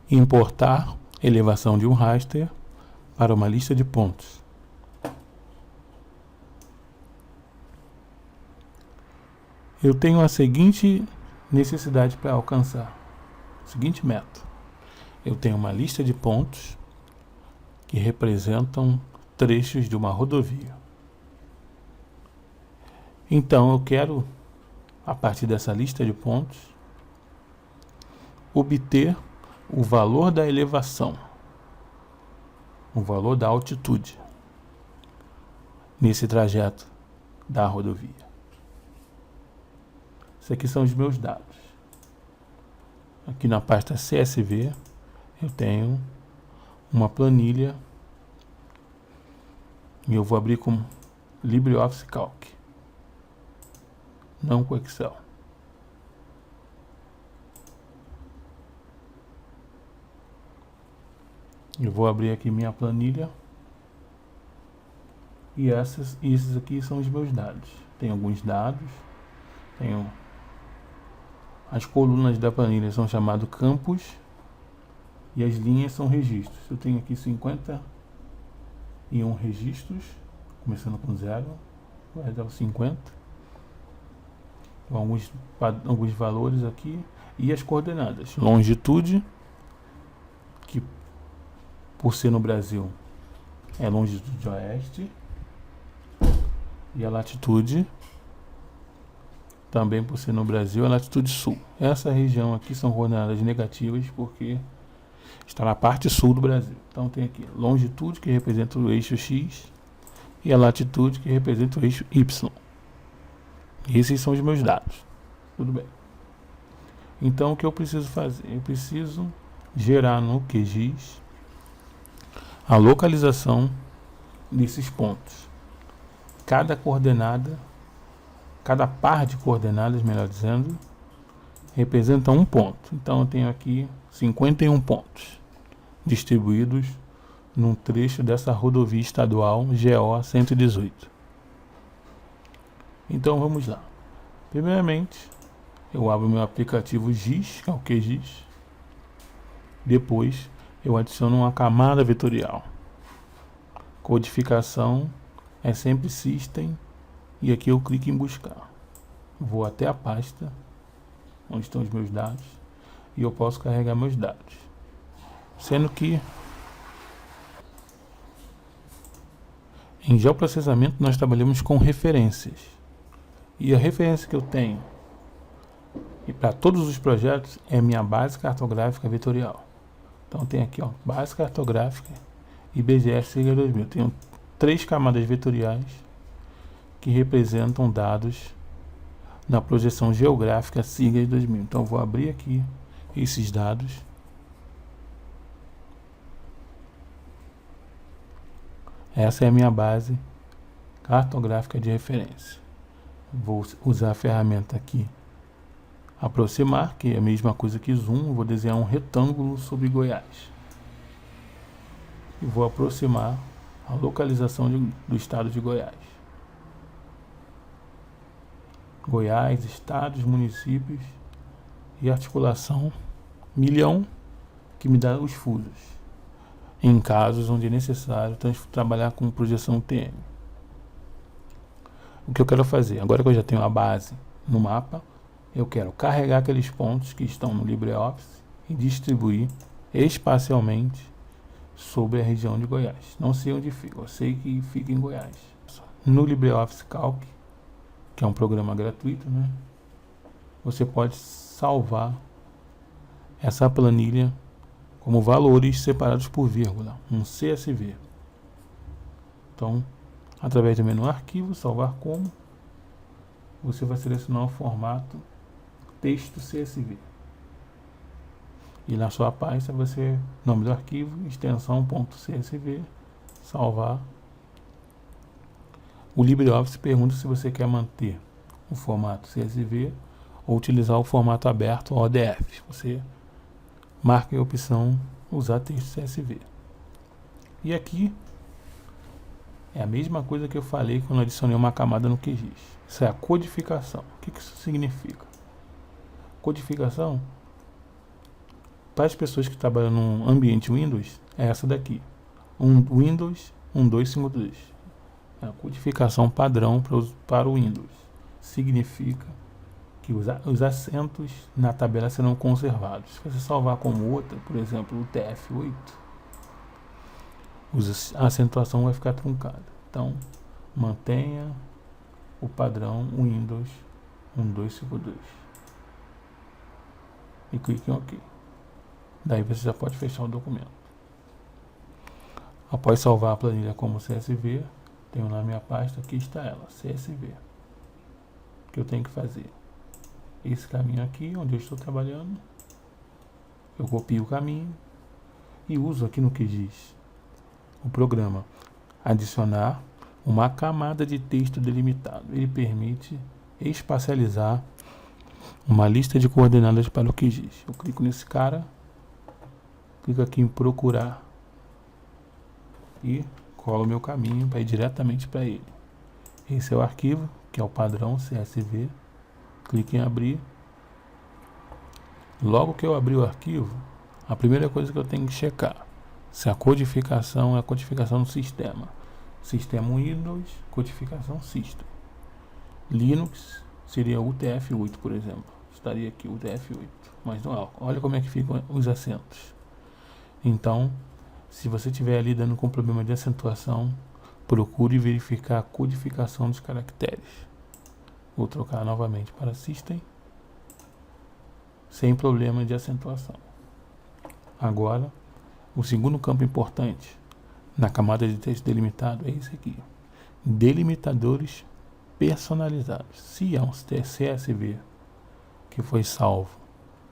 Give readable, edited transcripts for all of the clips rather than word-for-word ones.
Importar elevação de um raster para uma lista de pontos. Eu tenho a seguinte necessidade para alcançar, a seguinte meta. Eu tenho uma lista de pontos que representam trechos de uma rodovia. Então eu quero, a partir dessa lista de pontos, obter o valor da elevação, o valor da altitude nesse trajeto da rodovia. Esses aqui são os meus dados. Aqui na pasta CSV eu tenho uma planilha e eu vou abrir com LibreOffice Calc, não com Excel. Eu vou abrir aqui minha planilha e esses aqui são os meus dados. Tem alguns dados, tenho as colunas da planilha são chamadas campos e as linhas são registros. Eu tenho aqui 51 registros, começando com 0, vai dar 50. Então, alguns valores aqui e as coordenadas. Longitude, que por ser no Brasil é longitude oeste, e a latitude, também por ser no Brasil, é latitude sul. Essa região aqui são coordenadas negativas porque está na parte sul do Brasil. Então tem aqui longitude, que representa o eixo X, e a latitude, que representa o eixo Y. Esses são os meus dados. Tudo bem. Então o que eu preciso fazer? Eu preciso gerar no QGIS a localização desses pontos. Cada coordenada, cada par de coordenadas, melhor dizendo, representa um ponto. Então eu tenho aqui 51 pontos distribuídos num trecho dessa rodovia estadual GO 118. Então vamos lá. Primeiramente, eu abro meu aplicativo GIS, que é o QGIS. Depois, eu adiciono uma camada vetorial. Codificação é sempre System, e aqui eu clico em buscar. Vou até a pasta onde estão os meus dados e eu posso carregar meus dados. Sendo que em geoprocessamento nós trabalhamos com referências. E a referência que eu tenho e para todos os projetos é minha base cartográfica vetorial. Então tem aqui, ó, base cartográfica e BGS Sigla 2000. Tenho 3 camadas vetoriais que representam dados na projeção geográfica Sigla 2000. Então vou abrir aqui esses dados. Essa é a minha base cartográfica de referência. Vou usar a ferramenta aqui aproximar, que é a mesma coisa que zoom. Vou desenhar um retângulo sobre Goiás e vou aproximar a localização do estado de Goiás. Goiás, estados, municípios e articulação milhão, que me dá os fusos em casos onde é necessário trabalhar com projeção TM. O que eu quero fazer, agora que eu já tenho a base no mapa, eu quero carregar aqueles pontos que estão no LibreOffice e distribuir espacialmente sobre a região de Goiás. Não sei onde fica, eu sei que fica em Goiás. No LibreOffice Calc, que é um programa gratuito, né? Você pode salvar essa planilha como valores separados por vírgula, um CSV. Então, através do menu Arquivo, Salvar Como, você vai selecionar o formato texto CSV. E na sua pasta você, nome do arquivo, extensão .csv, salvar. O LibreOffice pergunta se você quer manter o formato CSV ou utilizar o formato aberto ODF. Você marca a opção usar texto CSV. E aqui é a mesma coisa que eu falei quando adicionei uma camada no QGIS. Isso é a codificação. O que isso significa? Codificação para as pessoas que trabalham no ambiente Windows, é essa daqui. Windows 1252. É a codificação padrão para o Windows. Significa que os acentos na tabela serão conservados. Se você salvar como outra, por exemplo, o TF8, a acentuação vai ficar truncada. Então, mantenha o padrão Windows 1252 e clique em OK. Daí você já pode fechar o documento. Após salvar a planilha como CSV, tenho na minha pasta, aqui está ela, CSV. O que eu tenho que fazer? Esse caminho aqui, onde eu estou trabalhando, eu copio o caminho e uso aqui no que diz o programa adicionar uma camada de texto delimitado. Ele permite espacializar uma lista de coordenadas para o QGIS. Eu clico nesse cara, clico aqui em procurar e colo meu caminho para ir diretamente para ele. Esse é o arquivo, que é o padrão CSV. Clique em abrir. Logo que eu abrir o arquivo, a primeira coisa que eu tenho que checar se a codificação é a codificação do sistema. Sistema Windows, codificação System. Linux seria o UTF-8, por exemplo. Estaria aqui o UTF-8, mas não é. Olha como é que ficam os acentos. Então, se você estiver ali dando com problema de acentuação, procure verificar a codificação dos caracteres. Vou trocar novamente para System, sem problema de acentuação. Agora, o segundo campo importante na camada de texto delimitado é esse aqui. Delimitadores personalizados. Se é um CSV que foi salvo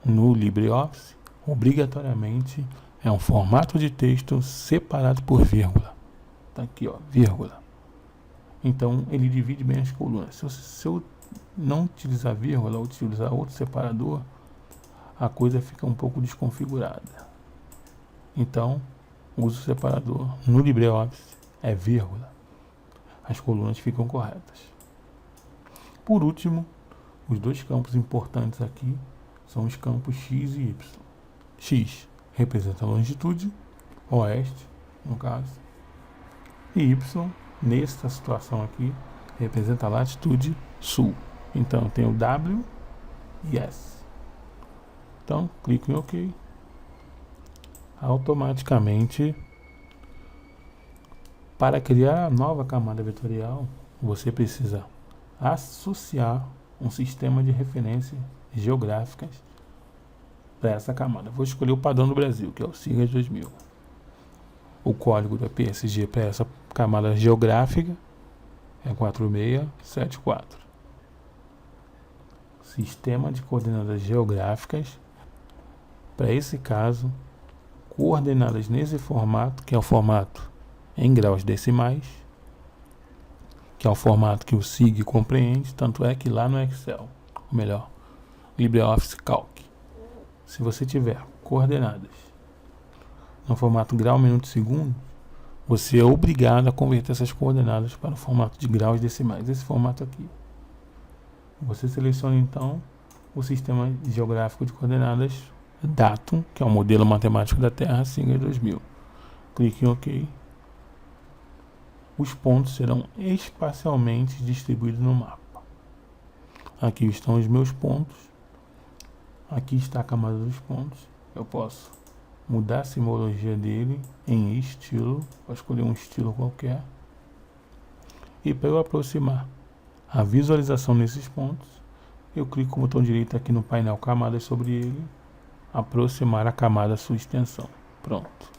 no LibreOffice, obrigatoriamente é um formato de texto separado por vírgula. Tá aqui, ó, vírgula. Então, ele divide bem as colunas. Se eu não utilizar vírgula ou utilizar outro separador, a coisa fica um pouco desconfigurada. Então, uso o separador no LibreOffice é vírgula. As colunas ficam corretas. Por último, os dois campos importantes aqui são os campos X e Y. X representa a longitude, oeste, no caso, e Y, nesta situação aqui, representa a latitude, sul. Então, eu tenho W e S. Então, clico em OK. Automaticamente, para criar a nova camada vetorial, você precisa associar um sistema de referência geográficas para essa camada. Vou escolher o padrão do Brasil, que é o SIGAS 2000. O código da PSG para essa camada geográfica é 4674. Sistema de coordenadas geográficas, para esse caso, coordenadas nesse formato, que é o formato em graus decimais, que é o formato que o SIG compreende, tanto é que lá no Excel, ou melhor, LibreOffice Calc, se você tiver coordenadas no formato grau, minuto e segundo, você é obrigado a converter essas coordenadas para o formato de graus decimais, esse formato aqui. Você seleciona então o sistema geográfico de coordenadas Datum, que é o modelo matemático da Terra, SIGAS 2000. Clique em OK. Os pontos serão espacialmente distribuídos no mapa. Aqui estão os meus pontos. Aqui está a camada dos pontos. Eu posso mudar a simbologia dele em estilo. Vou escolher um estilo qualquer. E para eu aproximar a visualização desses pontos, eu clico com o botão direito aqui no painel Camadas sobre ele. Aproximar a camada sua extensão. Pronto.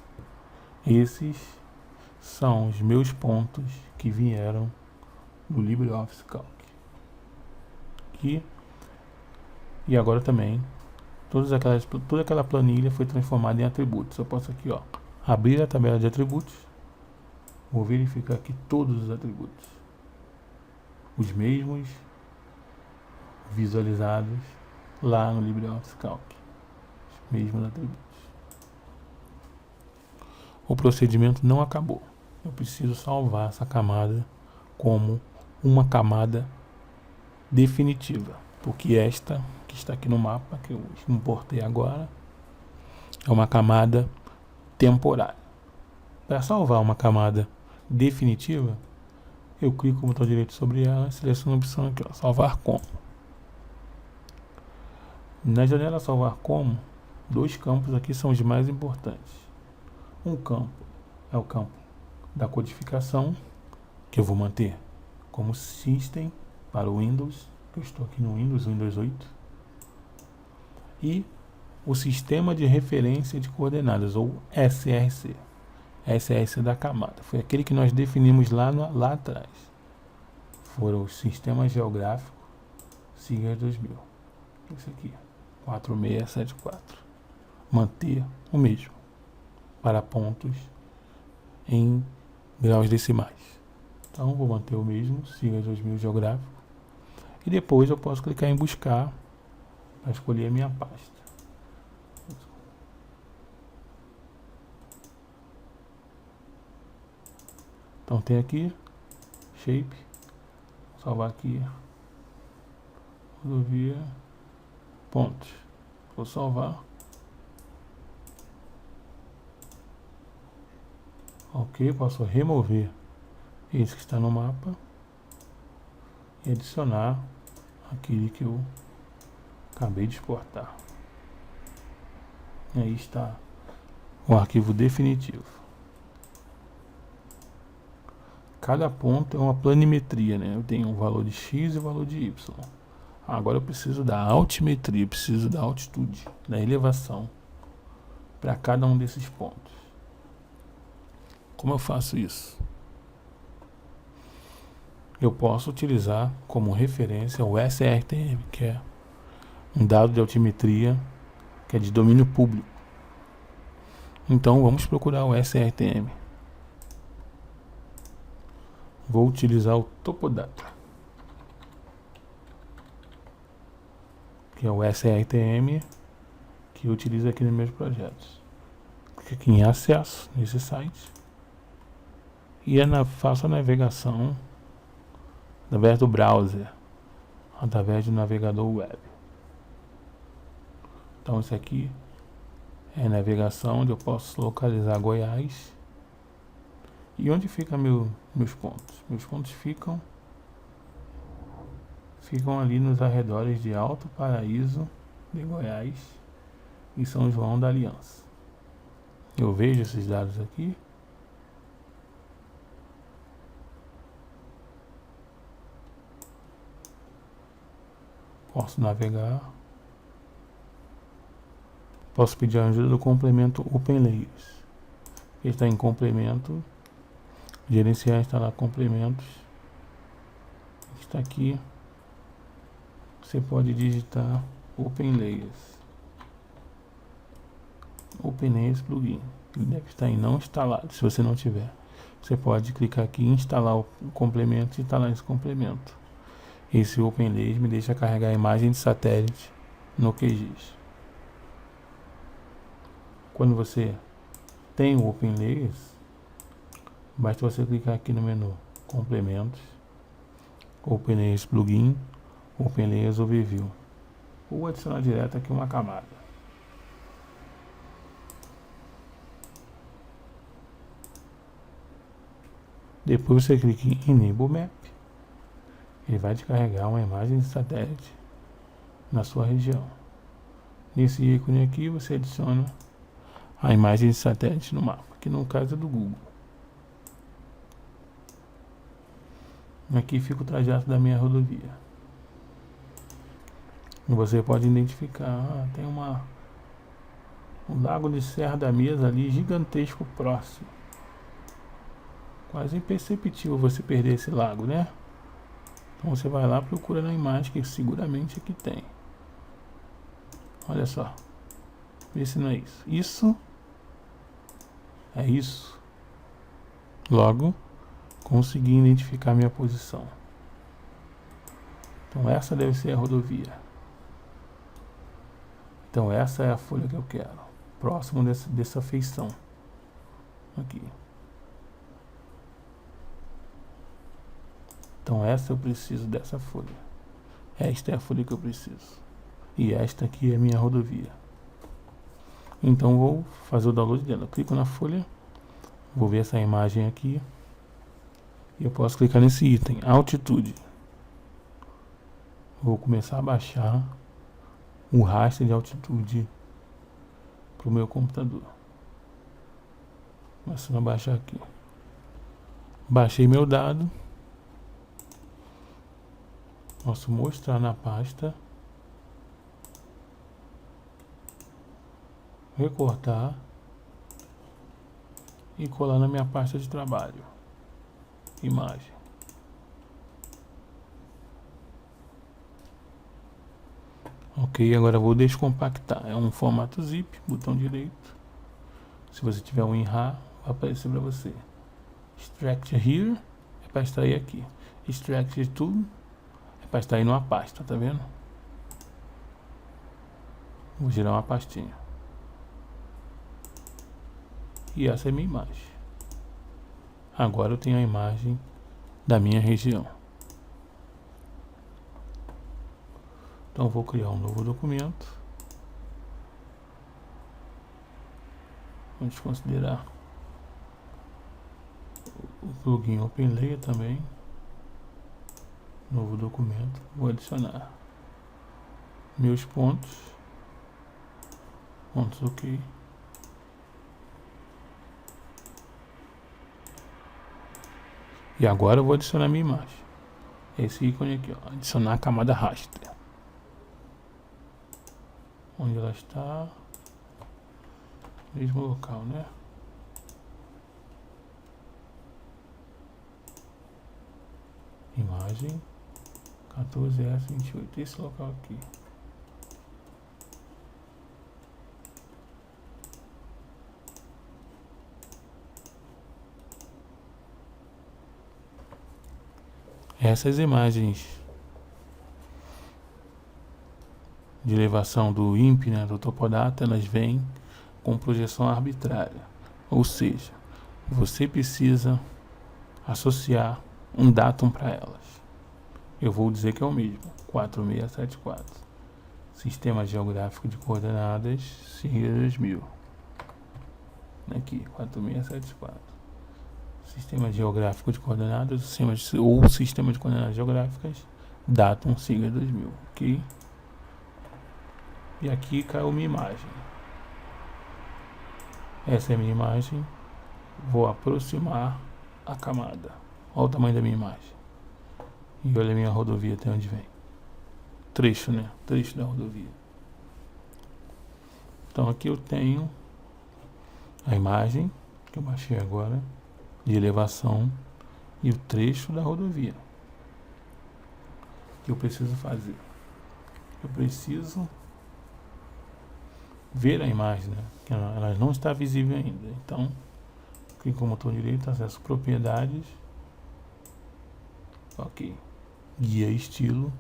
Esses são os meus pontos que vieram do LibreOffice Calc. E agora também toda aquela planilha foi transformada em atributos. Eu posso aqui, ó, abrir a tabela de atributos. Vou verificar aqui todos os atributos. Os mesmos visualizados lá no LibreOffice Calc. Mesmos atributos. O procedimento não acabou. Eu preciso salvar essa camada como uma camada definitiva, porque esta que está aqui no mapa, que eu importei agora, é uma camada temporária. Para salvar uma camada definitiva, eu clico com o botão direito sobre ela e seleciono a opção aqui, ó, salvar como. Na janela salvar como, 2 campos aqui são os mais importantes. Um campo é o campo da codificação, que eu vou manter como System para o Windows, que eu estou aqui no Windows 8. E o Sistema de Referência de Coordenadas, ou SRC. SRC da camada. Foi aquele que nós definimos lá atrás. Foram os Sistemas Geográficos SIGAS 2000. Esse aqui, 4674. Manter o mesmo para pontos em graus decimais. Então vou manter o mesmo, SIGAS 2000 geográfico. E depois eu posso clicar em buscar para escolher a minha pasta. Então tem aqui shape, vou salvar aqui rodovia pontos. Vou salvar. Ok, posso remover esse que está no mapa e adicionar aquele que eu acabei de exportar. E aí está o arquivo definitivo. Cada ponto é uma planimetria, né? Eu tenho um valor de x e um valor de y. Agora eu preciso da altimetria, preciso da altitude, da elevação para cada um desses pontos. Como eu faço isso? Eu posso utilizar como referência o SRTM, que é um dado de altimetria que é de domínio público. Então vamos procurar o SRTM. Vou utilizar o Topodata, que é o SRTM que eu utilizo aqui nos meus projetos. Clique aqui em acesso nesse site e faço a navegação através do browser, através do navegador web. Então esse aqui é a navegação onde eu posso localizar Goiás. E onde ficam meus pontos? Meus pontos ficam ali nos arredores de Alto Paraíso de Goiás e São João da Aliança. Eu vejo esses dados aqui. Posso navegar. Posso pedir a ajuda do complemento OpenLayers. Ele está em complemento. Gerenciar e instalar complementos. Está aqui. Você pode digitar OpenLayers. OpenLayers plugin. Ele deve estar em não instalado. Se você não tiver, você pode clicar aqui em instalar o complemento e instalar esse complemento. Esse OpenLayers me deixa carregar a imagem de satélite no QGIS. Quando você tem o OpenLayers, basta você clicar aqui no menu Complementos, OpenLayers Plugin, OpenLayers Overview, ou adicionar direto aqui uma camada. Depois você clica em Enable Map, ele vai descarregar uma imagem de satélite na sua região. Nesse ícone aqui você adiciona a imagem de satélite no mapa, que no caso é do Google. Aqui fica o trajeto da minha rodovia. E você pode identificar, tem um lago de Serra da Mesa ali, gigantesco, próximo. Quase imperceptível você perder esse lago, né? Então você vai lá, procura na imagem, que seguramente aqui tem. Olha só. Vê se não é isso. Isso é isso. Logo, consegui identificar minha posição. Então essa deve ser a rodovia. Então essa é a folha que eu quero. Próximo dessa feição. Aqui. Então essa eu preciso dessa folha. Esta é a folha que eu preciso. E esta aqui é a minha rodovia. Então vou fazer o download dela. Eu clico na folha, vou ver essa imagem aqui e eu posso clicar nesse item, altitude. Vou começar a baixar o raster de altitude para o meu computador. Começando a baixar aqui. Baixei meu dado. Posso mostrar na pasta. Recortar. E colar na minha pasta de trabalho. Imagem. Ok, agora vou descompactar. É um formato zip, botão direito. Se você tiver um WinRAR, vai aparecer para você. Extract here é para extrair aqui. Extract to é para extrair numa pasta, tá vendo? Vou girar uma pastinha. E essa é a minha imagem. Agora eu tenho a imagem da minha região. Então vou criar um novo documento. Vamos considerar o plugin OpenLayer também. Novo documento. Vou adicionar meus pontos. Pontos ok. E agora eu vou adicionar minha imagem. Esse ícone aqui, ó. Adicionar a camada raster. Onde ela está? Mesmo local, né? Imagem 14S28. Esse local aqui. Essas imagens de elevação do INPE, né, do Topodata, elas vêm com projeção arbitrária. Ou seja, você precisa associar um datum para elas. Eu vou dizer que é o mesmo, 4674. Sistema Geográfico de Coordenadas, sigla 2000. Aqui, 4674. Sistema Geográfico de Coordenadas, ou Sistema de Coordenadas Geográficas, datum, sigla 2000. Ok? E aqui caiu minha imagem. Essa é a minha imagem. Vou aproximar a camada. Olha o tamanho da minha imagem. E olha a minha rodovia até onde vem. Trecho, né? Trecho da rodovia. Então aqui eu tenho a imagem que eu baixei agora de elevação e o trecho da rodovia. O que eu preciso fazer? Eu preciso ver a imagem, né? Que ela não está visível ainda. Então, clico no botão direito, acesso propriedades. Ok. Guia estilo.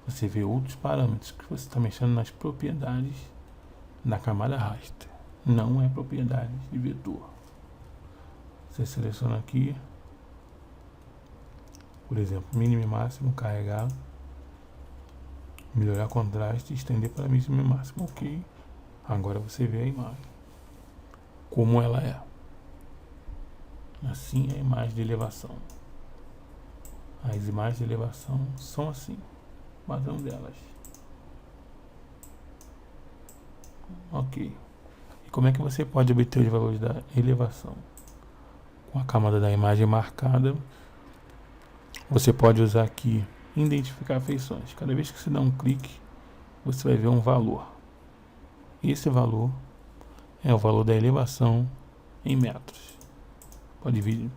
Você vê outros parâmetros que você está mexendo nas propriedades da camada raster. Não é propriedade de vetor. Você seleciona aqui, por exemplo, mínimo e máximo, carregar, melhorar contraste, estender para mínimo e máximo. Ok. Agora você vê a imagem como ela é. Assim é a imagem de elevação. As imagens de elevação são assim, o padrão delas. Ok. E como é que você pode obter os valores da elevação? Com a camada da imagem marcada, você pode usar aqui identificar feições. Cada vez que você dá um clique, você vai ver um valor. Esse valor é o valor da elevação em metros. Pode vir,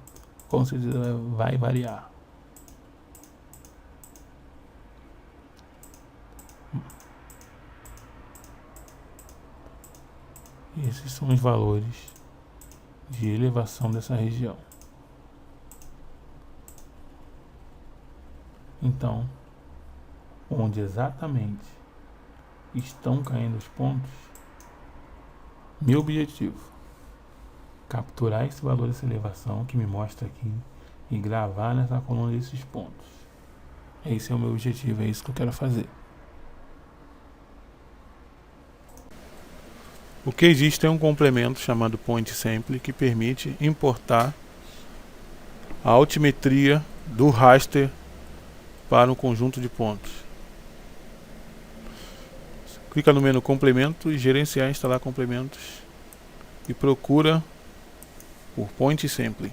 com certeza vai variar. Esses são os valores de elevação dessa região. Então, onde exatamente estão caindo os pontos, meu objetivo, capturar esse valor dessa elevação que me mostra aqui e gravar nessa coluna desses pontos. Esse é o meu objetivo, é isso que eu quero fazer. O QGIS tem um complemento chamado Point Sample que permite importar a altimetria do raster para um conjunto de pontos. Clica no menu complemento e gerenciar e instalar complementos e procura por Point Sample.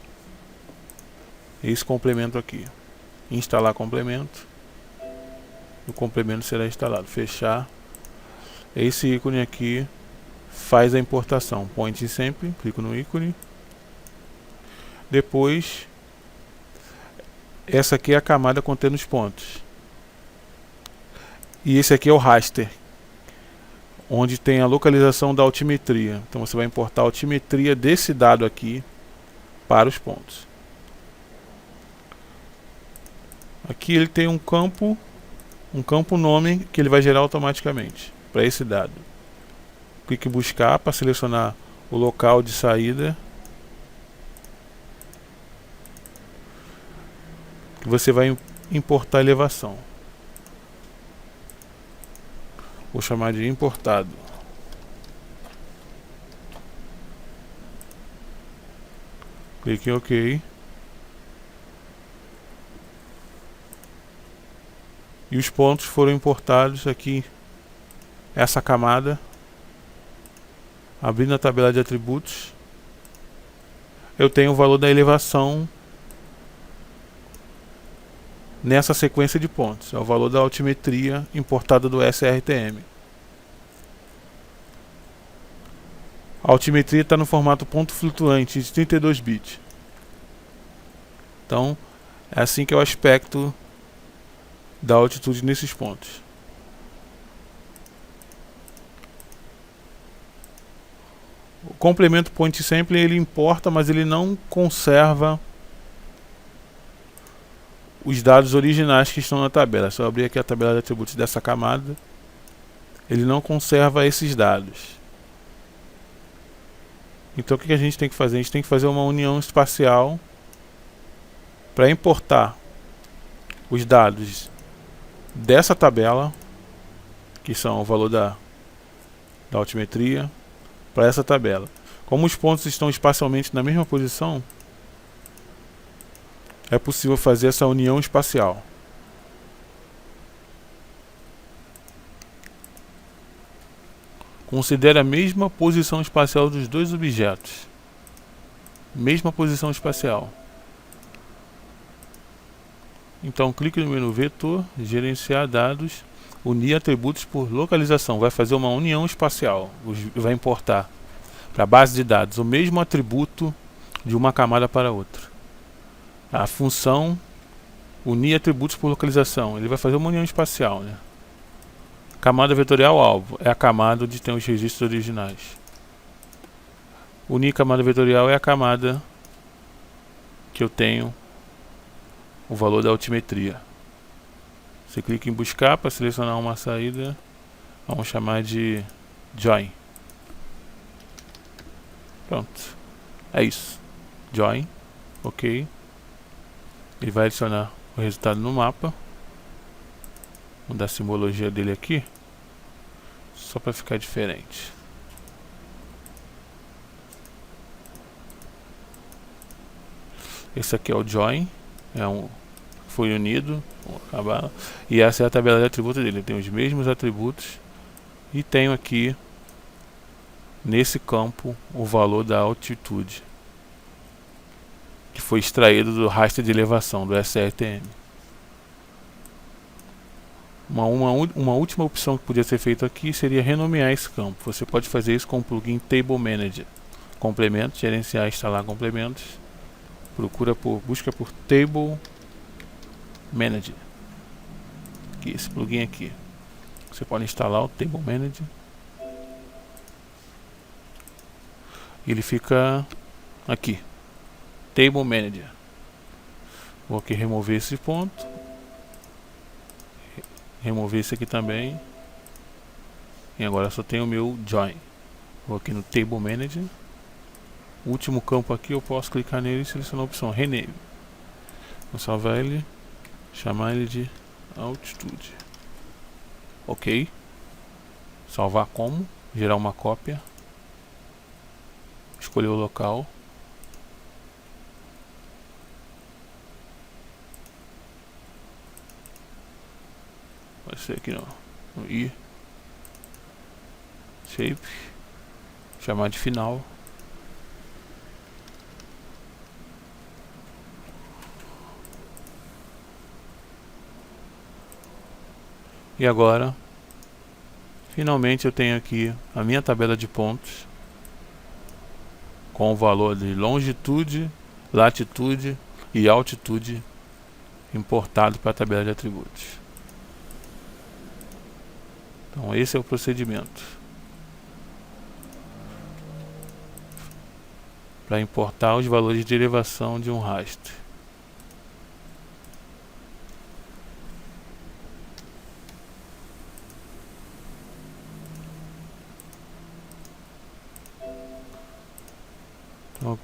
Esse complemento aqui. Instalar complemento. O complemento será instalado. Fechar. Esse ícone aqui faz a importação. Point Sample. Clico no ícone. Depois, essa aqui é a camada contendo os pontos. E esse aqui é o raster, onde tem a localização da altimetria. Então você vai importar a altimetria desse dado aqui para os pontos. Aqui ele tem um campo nome que ele vai gerar automaticamente para esse dado. Clique em buscar para selecionar o local de saída. Que você vai importar a elevação. Vou chamar de importado. Clique em OK. E os pontos foram importados aqui. Essa camada. Abrindo a tabela de atributos. Eu tenho o valor da elevação nessa sequência de pontos. É o valor da altimetria importada do SRTM. A altimetria está no formato ponto flutuante de 32 bits. Então, é assim que é o aspecto da altitude nesses pontos. O complemento Point Sample ele importa, mas ele não conserva os dados originais que estão na tabela. Se eu abrir aqui a tabela de atributos dessa camada, ele não conserva esses dados. Então o que a gente tem que fazer? A gente tem que fazer uma união espacial para importar os dados dessa tabela, que são o valor da altimetria, para essa tabela. Como os pontos estão espacialmente na mesma posição, é possível fazer essa união espacial. Considere a mesma posição espacial dos dois objetos. Mesma posição espacial. Então clique no menu Vetor, Gerenciar dados, Unir atributos por localização. Vai fazer uma união espacial. Vai importar para a base de dados o mesmo atributo de uma camada para outra. A função Unir atributos por localização. Ele vai fazer uma união espacial, né? Camada vetorial alvo é a camada onde tem os registros originais. Unir camada vetorial é a camada que eu tenho o valor da altimetria. Você clica em buscar para selecionar uma saída. Vamos chamar de Join. Pronto. É isso. Join. Ok. Ele vai adicionar o resultado no mapa. Vamos dar a simbologia dele aqui, só para ficar diferente. Esse aqui é o Join, foi unido, e essa é a tabela de atributos dele. Tem os mesmos atributos e tenho aqui nesse campo o valor da altitude que foi extraído do raster de elevação do SRTM. Uma última opção que podia ser feita aqui seria renomear esse campo. Você pode fazer isso com o plugin Table Manager. Complementos, gerenciar e instalar complementos. Busca por Table Manager. Aqui, esse plugin aqui. Você pode instalar o Table Manager. Ele fica aqui. Table Manager. Vou aqui remover esse ponto. Remover esse aqui também. E agora só tem o meu Join. Vou aqui no Table Manager. O último campo aqui eu posso clicar nele e selecionar a opção Rename. Vou salvar ele. Chamar ele de Altitude. Ok. Salvar como. Gerar uma cópia. escolher o local. Vai ser aqui no I. Shape. Chamar de final. E agora, finalmente eu tenho aqui a minha tabela de pontos com o valor de longitude, latitude e altitude importado para a tabela de atributos. Então esse é o procedimento para importar os valores de elevação de um raster. Então,